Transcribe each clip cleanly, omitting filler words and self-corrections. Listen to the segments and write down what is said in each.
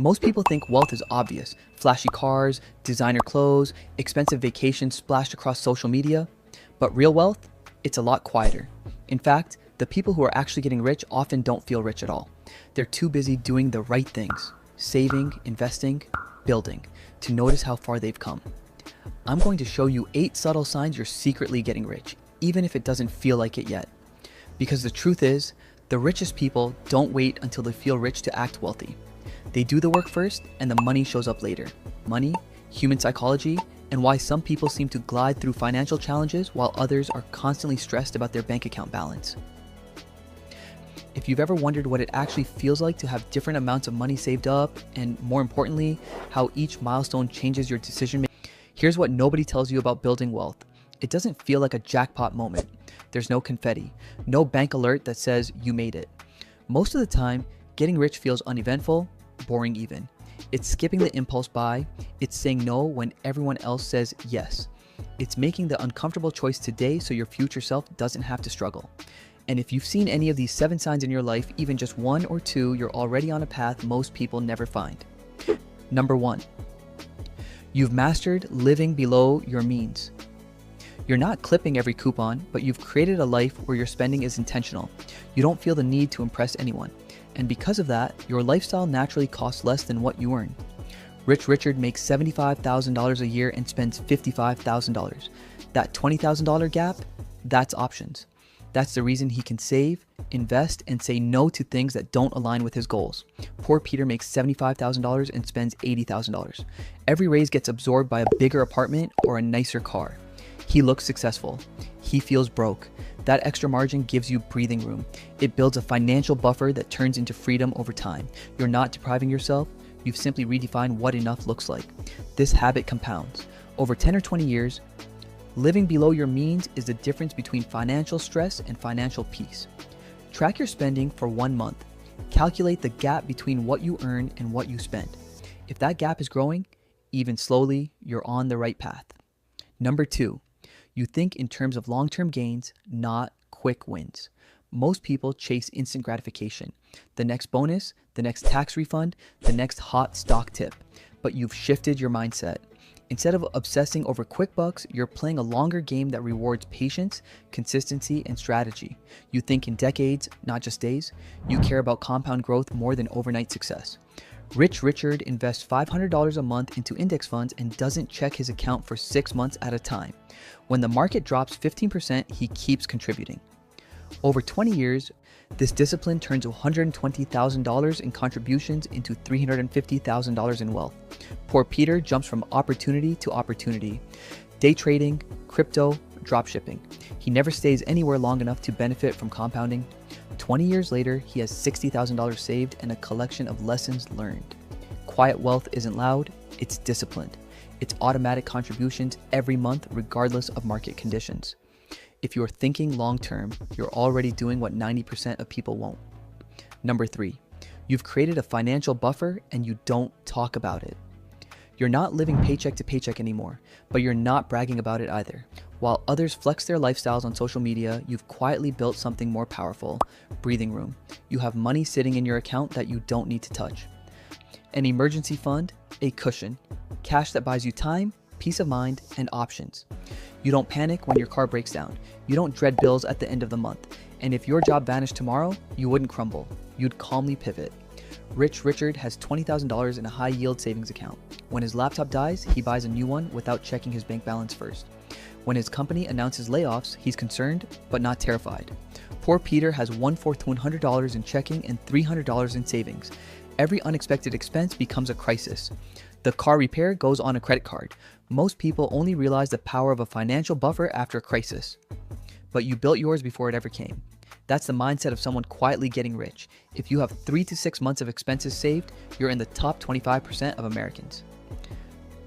Most people think wealth is obvious: flashy cars, designer clothes, expensive vacations splashed across social media. But real wealth? It's a lot quieter. In fact, the people who are actually getting rich often don't feel rich at all. They're too busy doing the right things, saving, investing, building, to notice how far they've come. I'm going to show you 8 subtle signs you're secretly getting rich, even if it doesn't feel like it yet. Because the truth is, the richest people don't wait until they feel rich to act wealthy. They do the work first, and the money shows up later. Money, human psychology, and why some people seem to glide through financial challenges while others are constantly stressed about their bank account balance. If you've ever wondered what it actually feels like to have different amounts of money saved up, and more importantly, how each milestone changes your decision making, here's what nobody tells you about building wealth. It doesn't feel like a jackpot moment. There's no confetti, no bank alert that says you made it. Most of the time, getting rich feels uneventful, boring even. It's skipping the impulse buy. It's saying no when everyone else says yes. It's making the uncomfortable choice today so your future self doesn't have to struggle. And if you've seen any of these 7 signs in your life, even just 1 or 2, you're already on a path most people never find. Number 1, you've mastered living below your means. You're not clipping every coupon, but you've created a life where your spending is intentional. You don't feel the need to impress anyone. And because of that, your lifestyle naturally costs less than what you earn. Rich Richard makes $75,000 a year and spends $55,000. That $20,000 gap, that's options. That's the reason he can save, invest, and say no to things that don't align with his goals. Poor Peter makes $75,000 and spends $80,000. Every raise gets absorbed by a bigger apartment or a nicer car. He looks successful. He feels broke. That extra margin gives you breathing room. It builds a financial buffer that turns into freedom over time. You're not depriving yourself. You've simply redefined what enough looks like. This habit compounds. Over 10 or 20 years, living below your means is the difference between financial stress and financial peace. Track your spending for 1 month. Calculate the gap between what you earn and what you spend. If that gap is growing, even slowly, you're on the right path. Number 2, you think in terms of long-term gains, not quick wins. Most people chase instant gratification. The next bonus, the next tax refund, the next hot stock tip. But you've shifted your mindset. Instead of obsessing over quick bucks, you're playing a longer game that rewards patience, consistency, and strategy. You think in decades, not just days. You care about compound growth more than overnight success. Rich Richard invests $500 a month into index funds and doesn't check his account for 6 months at a time. When the market drops 15%, he keeps contributing. Over 20 years, this discipline turns $120,000 in contributions into $350,000 in wealth. Poor Peter jumps from opportunity to opportunity. Day trading, crypto, dropshipping. He never stays anywhere long enough to benefit from compounding. 20 years later, he has $60,000 saved and a collection of lessons learned. Quiet wealth isn't loud, it's disciplined. It's automatic contributions every month regardless of market conditions. If you're thinking long-term, you're already doing what 90% of people won't. Number 3, you've created a financial buffer and you don't talk about it. You're not living paycheck to paycheck anymore, but you're not bragging about it either. While others flex their lifestyles on social media, you've quietly built something more powerful: breathing room. You have money sitting in your account that you don't need to touch. An emergency fund, a cushion, cash that buys you time, peace of mind, and options. You don't panic when your car breaks down. You don't dread bills at the end of the month. And if your job vanished tomorrow, you wouldn't crumble. You'd calmly pivot. Rich Richard has $20,000 in a high-yield savings account. When his laptop dies, he buys a new one without checking his bank balance first. When his company announces layoffs, he's concerned, but not terrified. Poor Peter has $1,400 in checking and $300 in savings. Every unexpected expense becomes a crisis. The car repair goes on a credit card. Most people only realize the power of a financial buffer after a crisis. But you built yours before it ever came. That's the mindset of someone quietly getting rich. If you have 3 to 6 months of expenses saved, you're in the top 25% of Americans.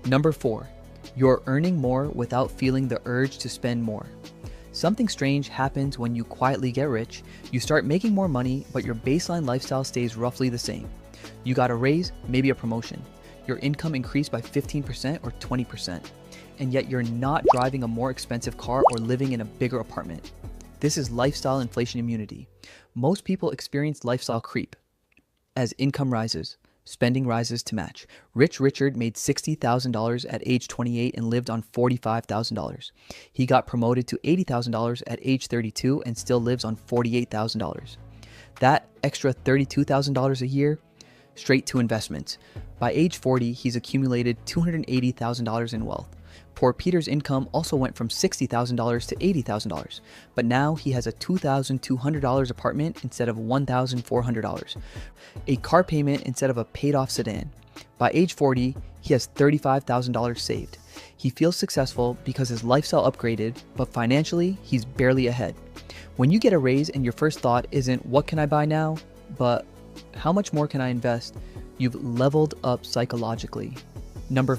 Number 4, you're earning more without feeling the urge to spend more. Something strange happens when you quietly get rich. You start making more money, but your baseline lifestyle stays roughly the same. You got a raise, maybe a promotion. Your income increased by 15% or 20%, and yet you're not driving a more expensive car or living in a bigger apartment. This is lifestyle inflation immunity. Most people experience lifestyle creep. As income rises, Spending rises to match. Rich Richard made $60,000 at age 28 and lived on $45,000. He got promoted to $80,000 at age 32 and still lives on $48,000. That extra $32,000 a year, straight to investments. By age 40, he's accumulated $280,000 in wealth. Poor Peter's income also went from $60,000 to $80,000, but now he has a $2,200 apartment instead of $1,400, a car payment instead of a paid-off sedan. By age 40, he has $35,000 saved. He feels successful because his lifestyle upgraded, but financially, he's barely ahead. When you get a raise and your first thought isn't, what can I buy now? But how much more can I invest? You've leveled up psychologically. Number